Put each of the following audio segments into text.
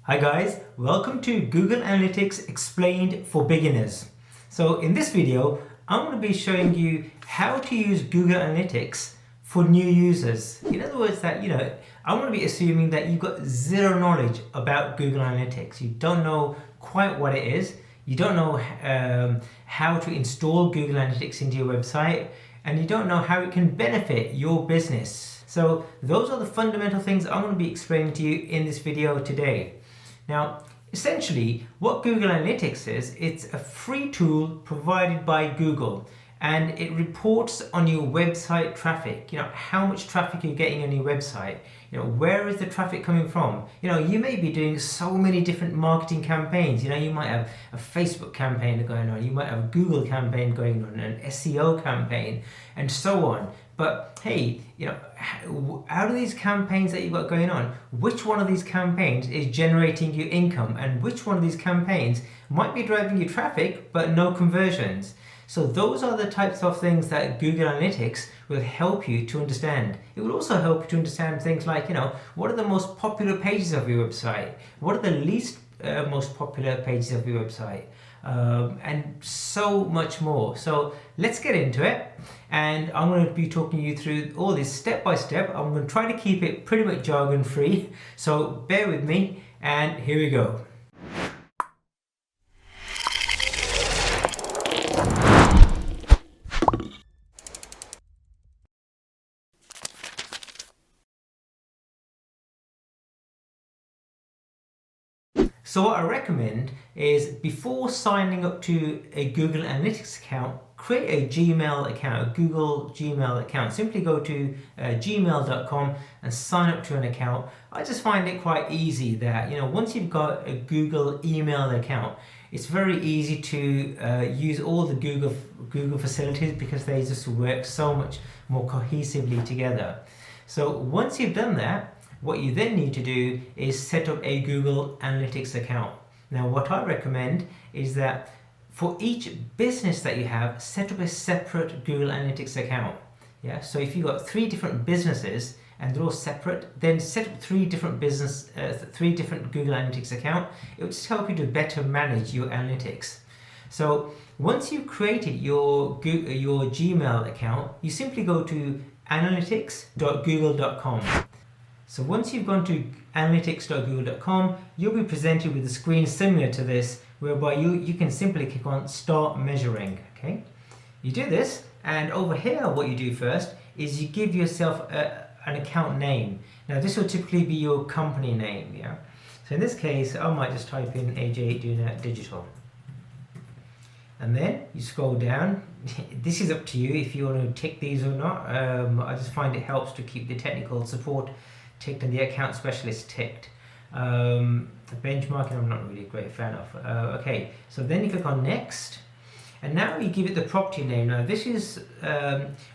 Hi guys, welcome to Google Analytics Explained for Beginners. So in this video, I'm going to be showing you how to use Google Analytics for new users. In other words, I'm going to be assuming that you've got zero knowledge about Google Analytics. You don't know quite what it is. You don't know how to install Google Analytics into your website, and you don't know how it can benefit your business. So those are the fundamental things I'm going to be explaining to you in this video today. Now, essentially, what Google Analytics is, it's a free tool provided by Google, and it reports on your website traffic. How much traffic you're getting on your website. Where is the traffic coming from? You may be doing so many different marketing campaigns. You might have a Facebook campaign going on, you might have a Google campaign going on, an SEO campaign, and so on. But hey, out of these campaigns that you've got going on, which one of these campaigns is generating you income, and which one of these campaigns might be driving you traffic but no conversions? So those are the types of things that Google Analytics will help you to understand. It will also help you to understand things like, what are the most popular pages of your website? What are the least most popular pages of your website? And so much more. So let's get into it, and I'm going to be talking you through all this step by step. I'm going to try to keep it pretty much jargon free, so bear with me, and here we go. So what I recommend is, before signing up to a Google Analytics account, create a Gmail account, a Google Gmail account. Simply go to gmail.com and sign up to an account. I just find it quite easy that, once you've got a Google email account, it's very easy to use all the Google facilities, because they just work so much more cohesively together. So once you've done that, what you then need to do is set up a Google Analytics account. Now, what I recommend is that for each business that you have, set up a separate Google Analytics account. Yeah. So if you've got 3 different businesses and they're all separate, then set up 3 different Google Analytics account. It will just help you to better manage your analytics. So once you've created your Gmail account, you simply go to analytics.google.com. So once you've gone to analytics.google.com, you'll be presented with a screen similar to this, whereby you can simply click on Start Measuring. Okay, you do this, and over here what you do first is you give yourself an account name. Now this will typically be your company name. Yeah. So in this case, I might just type in Ajay Dhunna Digital, and then you scroll down. This is up to you if you want to tick these or not. I just find it helps to keep the technical support ticked and the account specialist ticked. Benchmarking, I'm not really a great fan of. Okay, so then you click on Next, and now you give it the property name. Now this is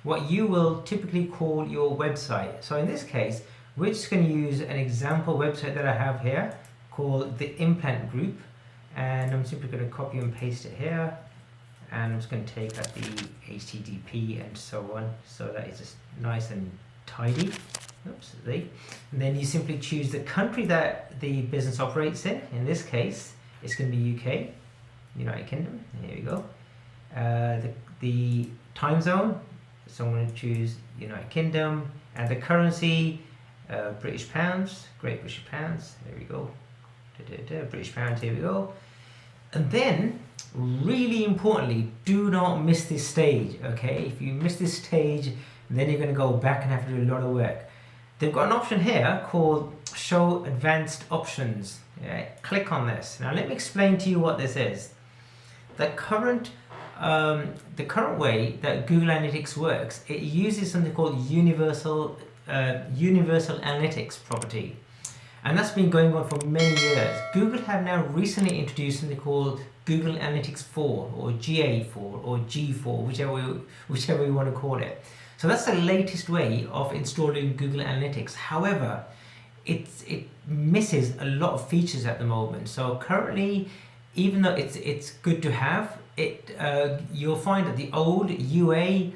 what you will typically call your website. So in this case, we're just going to use an example website that I have here called the Implant Group, and I'm simply going to copy and paste it here, and I'm just going to take out the HTTP and so on, so that it's just nice and tidy. Oops, and then you simply choose the country that the business operates in. In this case, it's going to be UK, United Kingdom. Here we go. The time zone, so I'm going to choose United Kingdom, and the currency, British pounds, Great British pounds. There we go. British pounds. Here we go. And then, really importantly, do not miss this stage. Okay, if you miss this stage, then you're going to go back and have to do a lot of work. They've got an option here called Show Advanced Options. Yeah, click on this. Now let me explain to you what this is. The current way that Google Analytics works, it uses something called Universal Analytics property, and that's been going on for many years. Google have now recently introduced something called Google Analytics 4 or GA4 or G4, whichever you want to call it. So that's the latest way of installing Google Analytics. However, it misses a lot of features at the moment. So currently, even though it's good to have, you'll find that the old UA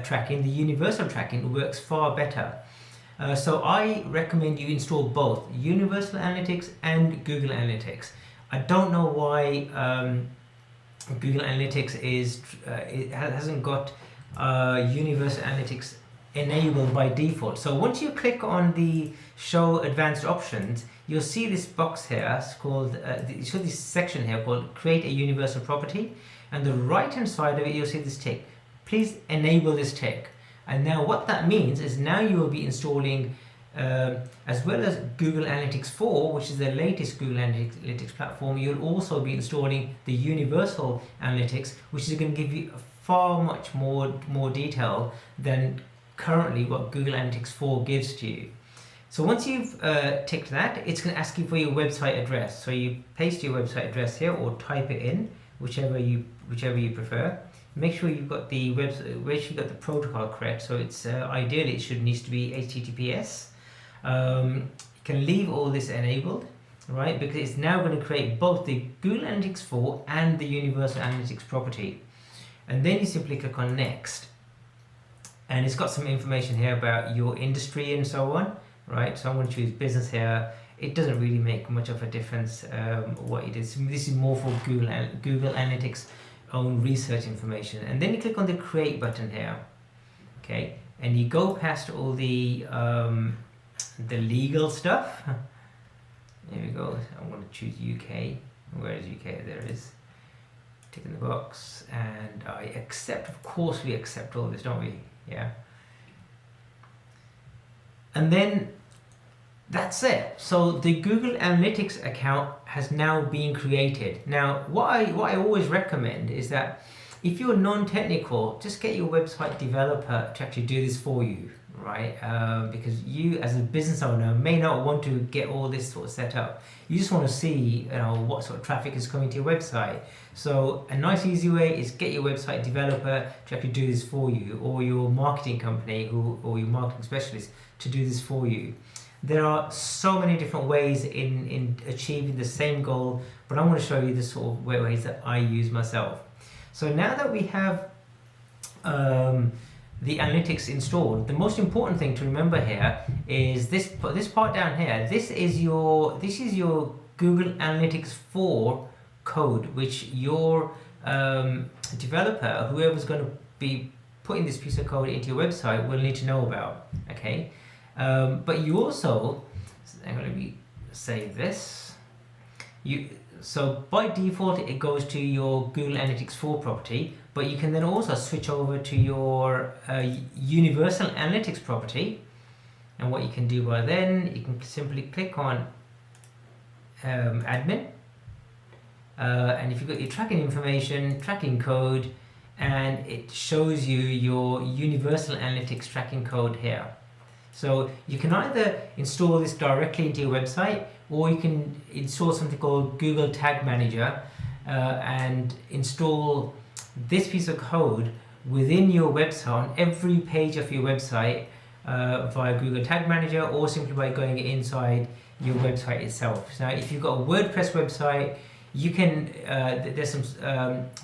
tracking, the universal tracking, works far better. So I recommend you install both Universal Analytics and Google Analytics. I don't know why Google Analytics hasn't got Universal Analytics enabled by default. So once you click on the Show Advanced Options, you'll see this box here. It's called this section here called Create a Universal Property, and the right hand side of it you'll see this tick. Please enable this tick. And now what that means is now you will be installing as well as Google Analytics 4, which is the latest Google Analytics platform. You'll also be installing the Universal Analytics, which is going to give you far much more detail than currently what Google Analytics 4 gives to you. So once you've ticked that, it's going to ask you for your website address. So you paste your website address here or type it in, whichever you prefer. Make sure you've got the the protocol correct. So it's ideally needs to be HTTPS. You can leave all this enabled, right? Because it's now going to create both the Google Analytics 4 and the Universal Analytics property. And then you simply click on Next. And it's got some information here about your industry and so on, right? So I'm going to choose business here. It doesn't really make much of a difference what it is. This is more for Google Analytics own research information. And then you click on the Create button here, okay? And you go past all the legal stuff. There we go. I'm going to choose UK. Where is UK? There it is. Tick in the box, and I accept. Of course, we accept all this, don't we? Yeah. And then that's it. So the Google Analytics account has now been created. Now, what I always recommend is that if you're non-technical, just get your website developer to actually do this for you, right? Because you, as a business owner, may not want to get all this sort of set up. You just want to see, what sort of traffic is coming to your website. So a nice, easy way is get your website developer to actually do this for you, or your marketing company or your marketing specialist to do this for you. There are so many different ways in achieving the same goal, but I'm going to show you the sort of ways that I use myself. So now that we have the analytics installed, the most important thing to remember here is this part down here. This is your Google Analytics 4 code, which your developer, whoever's going to be putting this piece of code into your website, will need to know about. Okay. But you also, I'm going to save this. So by default it goes to your Google Analytics 4 property, but you can then also switch over to your Universal Analytics property. And what you can do by then, you can simply click on admin, and if you've got your tracking information, tracking code, and it shows you your Universal Analytics tracking code here. So you can either install this directly into your website, or you can install something called Google Tag Manager and install this piece of code within your website, on every page of your website via Google Tag Manager, or simply by going inside your website itself. Now, if you've got a WordPress website, you can there's some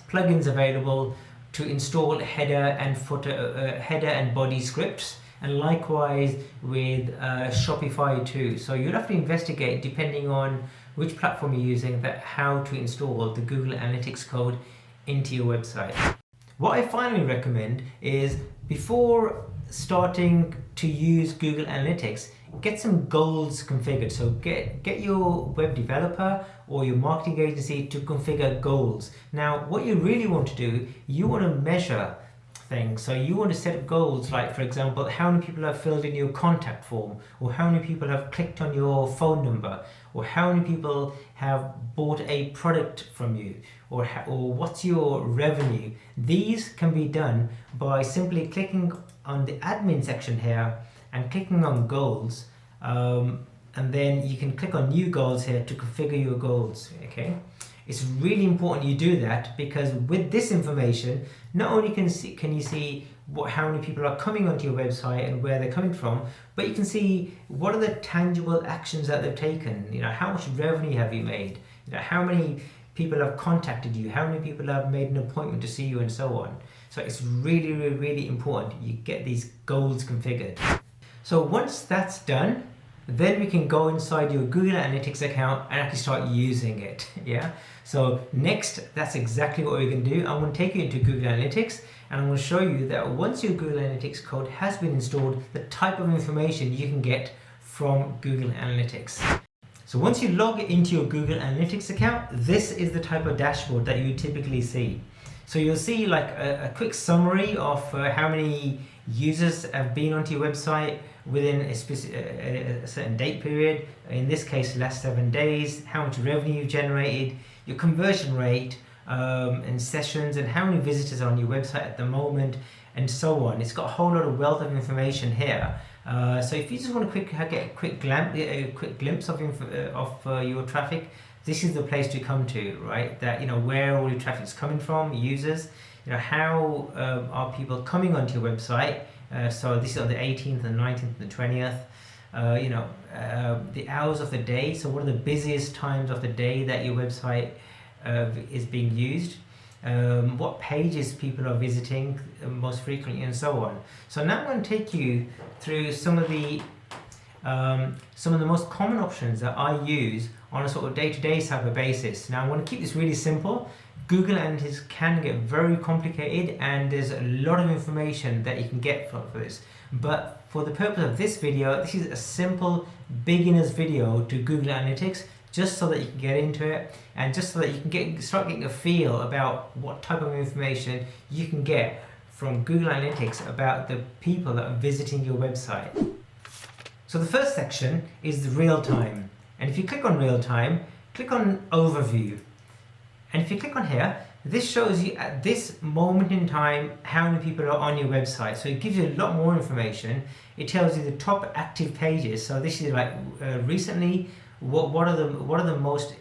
plugins available to install header and footer, header and body scripts. And likewise with Shopify too. So you'll have to investigate, depending on which platform you're using, that how to install the Google Analytics code into your website. What I finally recommend is, before starting to use Google Analytics, get some goals configured. So get your web developer or your marketing agency to configure goals. Now, what you really want to do, you want to measure things. So you want to set goals, like, for example, how many people have filled in your contact form, or how many people have clicked on your phone number, or how many people have bought a product from you, or what's your revenue. These can be done by simply clicking on the admin section here and clicking on goals, and then you can click on new goals here to configure your goals. Okay. It's really important you do that, because with this information, not only can you see how many people are coming onto your website and where they're coming from, but you can see what are the tangible actions that they've taken. How much revenue have you made? How many people have contacted you? How many people have made an appointment to see you, and so on. So it's really, really, really important you get these goals configured. So once that's done, then we can go inside your Google Analytics account and actually start using it. Yeah. So next, that's exactly what we're going to do. I'm going to take you into Google Analytics, and I'm going to show you that once your Google Analytics code has been installed, the type of information you can get from Google Analytics. So once you log into your Google Analytics account, this is the type of dashboard that you typically see. So you'll see like a quick summary of how many users have been onto your website within a certain date period. In this case, last 7 days, how much revenue you've generated, your conversion rate, and sessions, and how many visitors are on your website at the moment, and so on. It's got a whole lot of wealth of information here. So if you just want to get a quick glimpse of your traffic, this is the place to come to, right? That, you know, where all your traffic's coming from, users, you know, how are people coming onto your website. So this is on the 18th and 19th and the 20th. You know, the hours of the day. So what are the busiest times of the day that your website is being used? What pages people are visiting most frequently, and so on. So now I'm going to take you through some of the most common options that I use on a sort of day-to-day type of basis. Now I want to keep this really simple. Google Analytics can get very complicated, and there's a lot of information that you can get for this. But for the purpose of this video, this is a simple beginner's video to Google Analytics, just so that you can get into it, and just so that you can start getting a feel about what type of information you can get from Google Analytics about the people that are visiting your website. So the first section is the real time. And if you click on real time, click on overview. And if you click on here, this shows you at this moment in time how many people are on your website. So it gives you a lot more information. It tells you the top active pages. So this is like recently, what are the most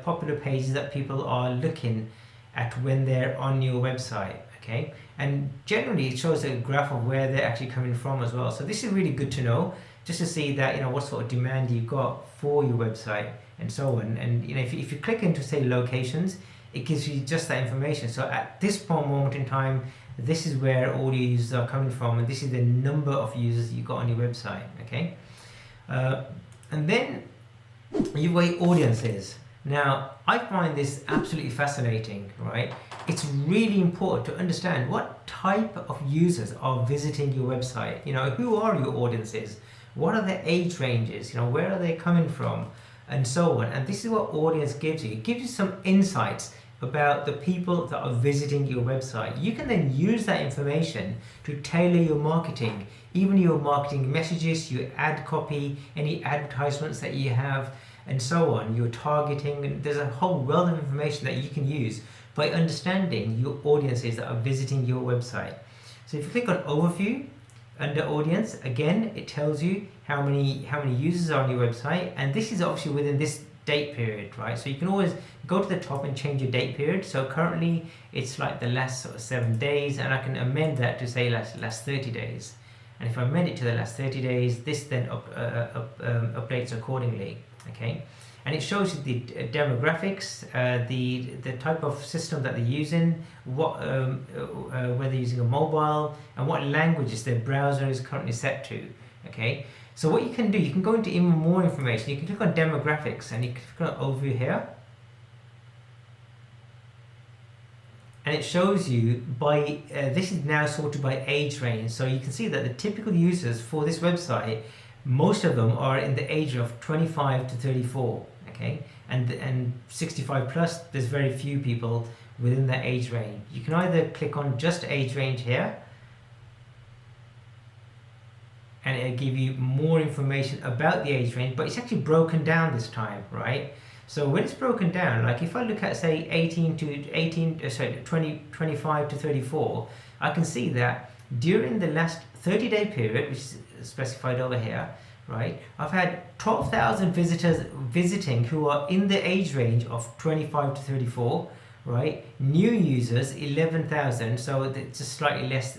popular pages that people are looking at when they're on your website. Okay, and generally it shows a graph of where they're actually coming from as well. So this is really good to know, just to see that, you know, what sort of demand you've got for your website and so on. And you know, if you click into, say, locations, it gives you just that information. So at this moment in time, this is where all your users are coming from, and this is the number of users you got on your website. Okay, and then you've got your audiences. Now I find this absolutely fascinating, right? It's really important to understand what type of users are visiting your website. You know, who are your audiences? What are their age ranges? You know, where are they coming from? And so on. And this is what audience gives you. It gives you some insights about the people that are visiting your website. You can then use that information to tailor your marketing, even your marketing messages, your ad copy, any advertisements that you have, and so on, your targeting. And there's a whole wealth of information that you can use by understanding your audiences that are visiting your website. So if you click on overview, under audience, again, it tells you how many users are on your website, and this is obviously within this date period, right? So you can always go to the top and change your date period. So currently it's like the last sort of 7 days, and I can amend that to say last 30 days. And if I amend it to the last 30 days, this then updates accordingly. Okay, and it shows you the demographics, the type of system that they're using, what whether they're using a mobile, and what languages their browser is currently set to. Okay, so what you can do, you can go into even more information. You can click on demographics, and you can click on over here, and it shows you by this is now sorted by age range. So you can see that the typical users for this website, most of them are in the age of 25 to 34. Okay, and 65 plus, there's very few people within that age range. You can either click on just age range here, and it'll give you more information about the age range, but it's actually broken down this time, right? So when it's broken down, like if I look at, say, 25 to 34, I can see that during the last 30-day period, which is specified over here, right, I've had 12,000 visitors visiting who are in the age range of 25 to 34, right? New users, 11,000, so it's just slightly less.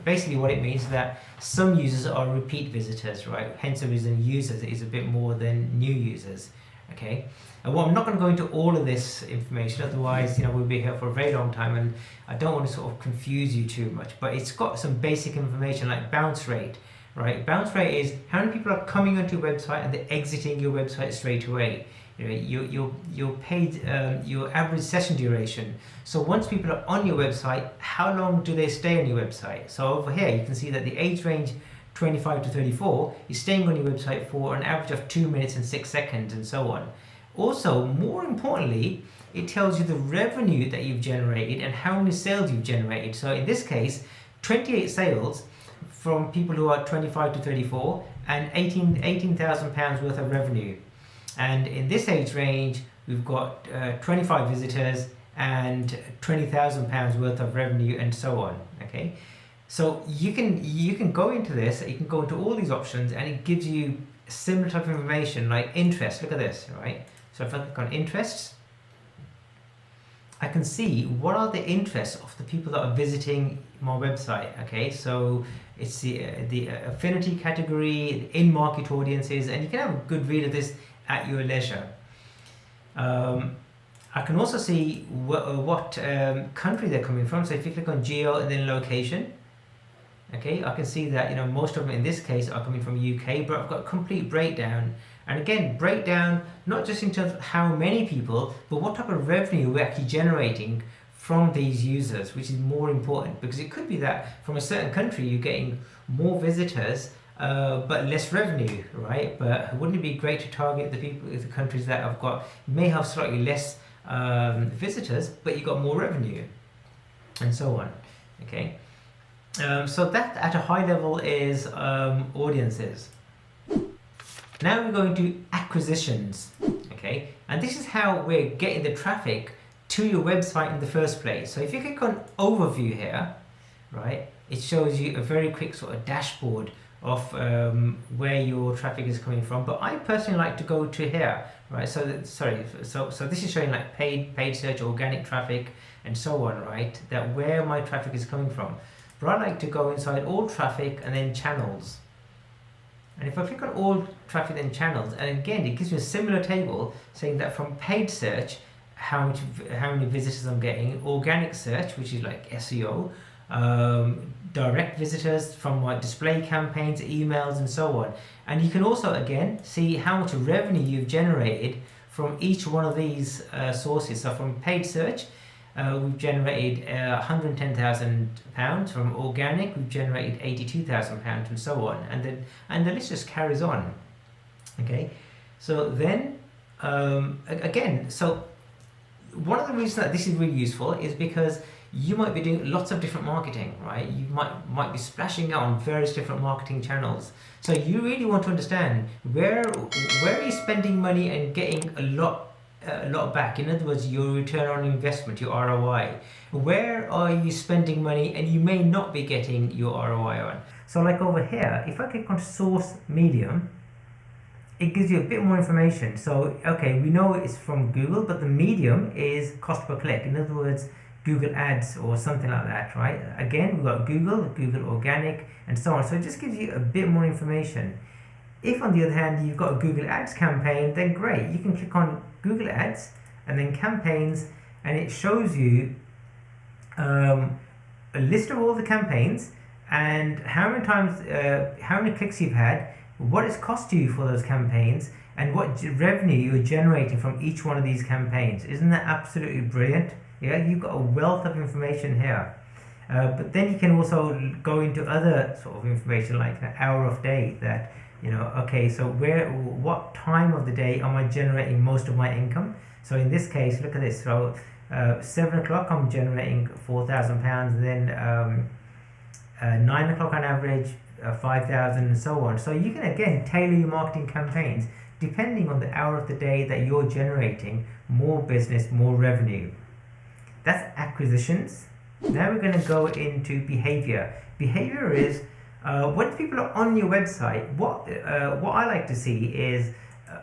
Basically what it means is that some users are repeat visitors, right? Hence the reason users is a bit more than new users. Okay, and well, I'm not going to go into all of this information, otherwise, you know, we'll be here for a very long time, and I don't want to sort of confuse you too much. But it's got some basic information like bounce rate, right? Bounce rate is how many people are coming onto your website and they're exiting your website straight away. You know, your paid your average session duration. So once people are on your website, how long do they stay on your website? So over here you can see that the age range 25 to 34 is staying on your website for an average of 2 minutes and 6 seconds, and so on. Also, more importantly, it tells you the revenue that you've generated and how many sales you've generated. So in this case, 28 sales from people who are 25 to 34 and 18,000 pounds worth of revenue. And in this age range, we've got 25 visitors and 20,000 pounds worth of revenue, and so on. Okay, so you can go into this, you can go into all these options, and it gives you similar type of information like interest. Look at this, right? So if I click on interests, I can see what are the interests of the people that are visiting my website. Okay, so it's the affinity category, the in-market audiences, and you can have a good read of this at your leisure. I can also see what country they're coming from. So if you click on geo and then location, okay, I can see that, you know, most of them in this case are coming from UK, but I've got a complete breakdown. And again, breakdown not just in terms of how many people, but what type of revenue we're actually generating from these users, which is more important, because it could be that from a certain country you're getting more visitors but less revenue, right? But wouldn't it be great to target the countries that have got, may have slightly less visitors, but you got more revenue, and so on. Okay, so that at a high level is audiences. Now we're going to acquisitions. Okay, and this is how we're getting the traffic to your website in the first place. So if you click on overview here, right, it shows you a very quick sort of dashboard of where your traffic is coming from. But I personally like to go to here, right? So this is showing like paid search, organic traffic, and so on, right? That where my traffic is coming from. But I like to go inside all traffic and then channels. And if I click on all traffic and channels, and again it gives me a similar table saying that from paid search, how many visitors I'm getting, organic search, which is like SEO, direct visitors from my display campaigns, emails, and so on. And you can also again see how much revenue you've generated from each one of these sources. So from paid search, we've generated £110,000. From organic, we've generated £82,000, and so on. And the list just carries on. Okay, so then again, so one of the reasons that this is really useful is because you might be doing lots of different marketing, right? You might be splashing out on various different marketing channels. So you really want to understand where are you spending money and getting a lot back. In other words, your return on investment, your ROI. Where are you spending money and you may not be getting your ROI on? So like over here, if I click on source medium, it gives you a bit more information. So okay, we know it's from Google, but the medium is cost per click. In other words, Google Ads or something like that, right? Again, we've got Google Organic, and so on. So it just gives you a bit more information. If on the other hand you've got a Google Ads campaign, then great. You can click on Google Ads and then campaigns, and it shows you a list of all the campaigns and how many times, how many clicks you've had, what it's cost you for those campaigns, and what revenue you're generating from each one of these campaigns. Isn't that absolutely brilliant? Yeah, you've got a wealth of information here. But then you can also go into other sort of information like an hour of day, that, you know, okay, so what time of the day am I generating most of my income? So in this case, look at this. So 7 o'clock I'm generating £4,000, then 9 o'clock on average 5,000, and so on. So you can again tailor your marketing campaigns depending on the hour of the day that you're generating more business, more revenue. That's acquisitions. Now we're going to go into behavior. Behavior is when people are on your website, what I like to see is,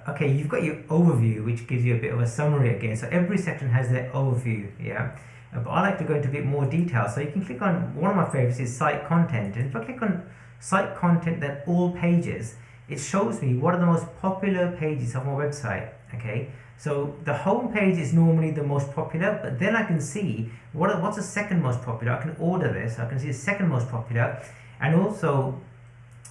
okay, you've got your overview, which gives you a bit of a summary again. So every section has their overview, yeah. But I like to go into a bit more detail. So you can click on, one of my favorites is site content. And if I click on site content, then all pages, it shows me what are the most popular pages of my website, okay. So the home page is normally the most popular, but then I can see what's the second most popular. I can order this. I can see the second most popular, and also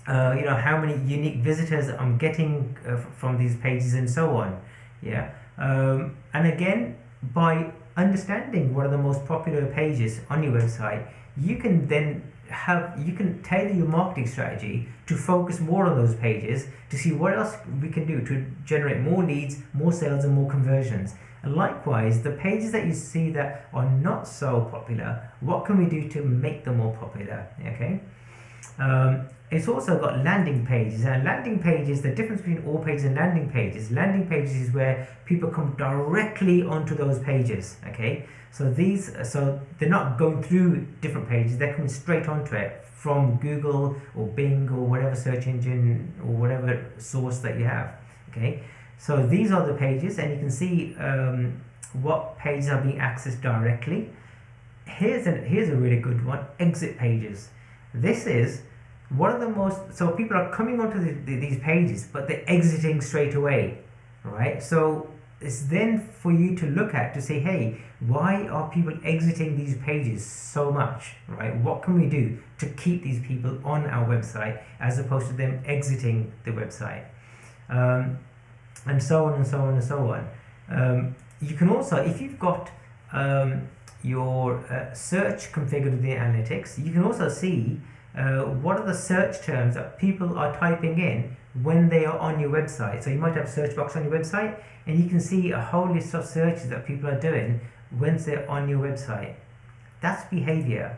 how many unique visitors I'm getting from these pages and so on. Yeah, and again, by understanding what are the most popular pages on your website, you can then you can tailor your marketing strategy to focus more on those pages to see what else we can do to generate more leads, more sales, and more conversions. And likewise, the pages that you see that are not so popular, what can we do to make them more popular? Okay. It's also got landing pages, and landing pages, the difference between all pages and landing pages is where people come directly onto those pages. Okay, so they're not going through different pages, they're coming straight onto it from Google or Bing or whatever search engine or whatever source that you have. Okay, so these are the pages, and you can see what pages are being accessed directly. Here's a really good one: exit pages. This is one of the most, so people are coming onto these pages, but they're exiting straight away, right? So it's then for you to look at to say, hey, why are people exiting these pages so much, right? What can we do to keep these people on our website as opposed to them exiting the website? And so on and so on and so on. You can also, if you've got your search configured with the analytics, you can also see what are the search terms that people are typing in when they are on your website. So you might have a search box on your website, and you can see a whole list of searches that people are doing once they're on your website. That's behavior.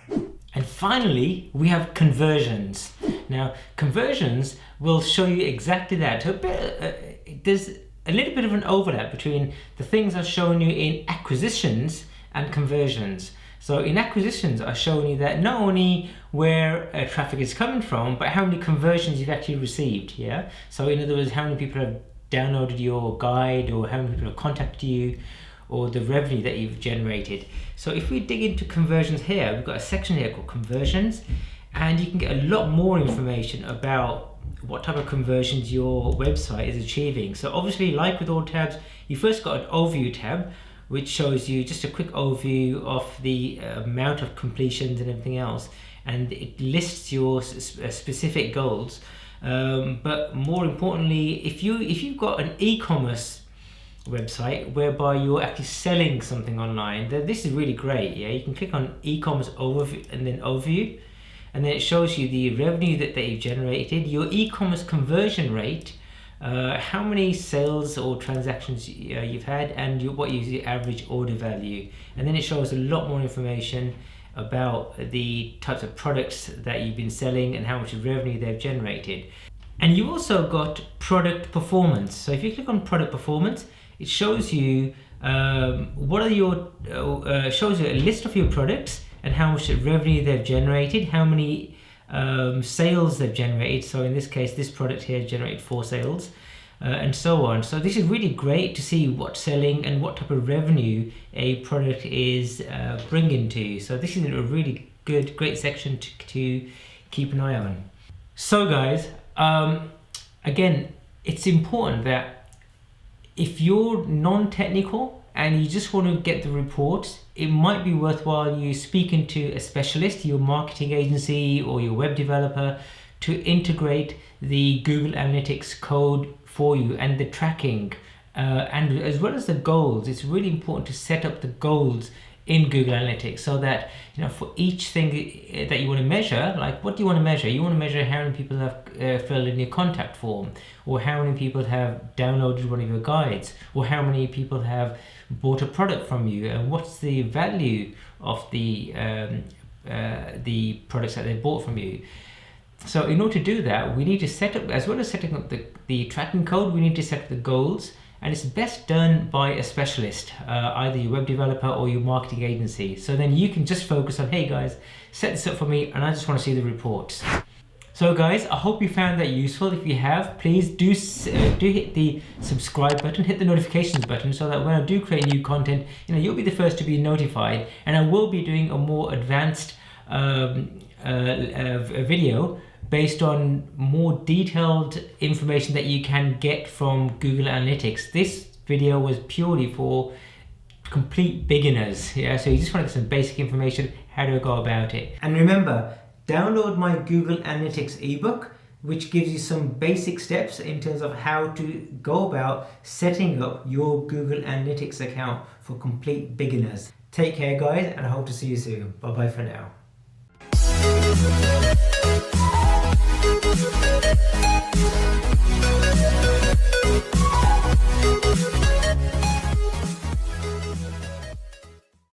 And finally, we have conversions. Now, conversions will show you exactly that. There's a little bit of an overlap between the things I've shown you in acquisitions and conversions. So in acquisitions, I've shown you that not only where traffic is coming from, but how many conversions you've actually received. Yeah. So in other words, how many people have downloaded your guide, or how many people have contacted you, or the revenue that you've generated. So if we dig into conversions here, we've got a section here called conversions, and you can get a lot more information about what type of conversions your website is achieving. So obviously, like with all tabs, you first got an overview tab, which shows you just a quick overview of the amount of completions and everything else, and it lists your specific goals. But more importantly, if you've got an e-commerce website whereby you're actually selling something online, then this is really great. Yeah, you can click on e-commerce overview and then overview, and then it shows you the revenue that you've generated, your e-commerce conversion rate, how many sales or transactions you've had, and what is the average order value. And then it shows a lot more information about the types of products that you've been selling and how much revenue they've generated. And you also got product performance. So if you click on product performance, it shows you shows you a list of your products and how much revenue they've generated, how many sales they've generated. So in this case, this product here generated 4 sales, and so on. So this is really great to see what's selling and what type of revenue a product is bringing to you. So this is a really great section to keep an eye on. So guys, again, it's important that if you're non-technical and you just want to get the reports, it might be worthwhile you speaking to a specialist, your marketing agency or your web developer, to integrate the Google Analytics code for you and the tracking, and as well as the goals. It's really important to set up the goals in Google Analytics so that, for each thing that you want to measure, like what do you want to measure? You want to measure how many people have filled in your contact form, or how many people have downloaded one of your guides, or how many people have bought a product from you, and what's the value of the products that they bought from you. So in order to do that, we need to set up, as well as setting up the tracking code, we need to set up the goals. And it's best done by a specialist, either your web developer or your marketing agency. So then you can just focus on, hey guys, set this up for me, and I just want to see the reports. So guys, I hope you found that useful. If you have, please do hit the subscribe button, hit the notifications button, so that when I do create new content, you'll be the first to be notified. And I will be doing a more advanced video based on more detailed information that you can get from Google Analytics. This video was purely for complete beginners. Yeah, so you just want to get some basic information. How do I go about it? And remember, download my Google Analytics ebook. which gives you some basic steps in terms of how to go about setting up your Google Analytics account for complete beginners. Take care guys, and I hope to see you soon. Bye bye for now.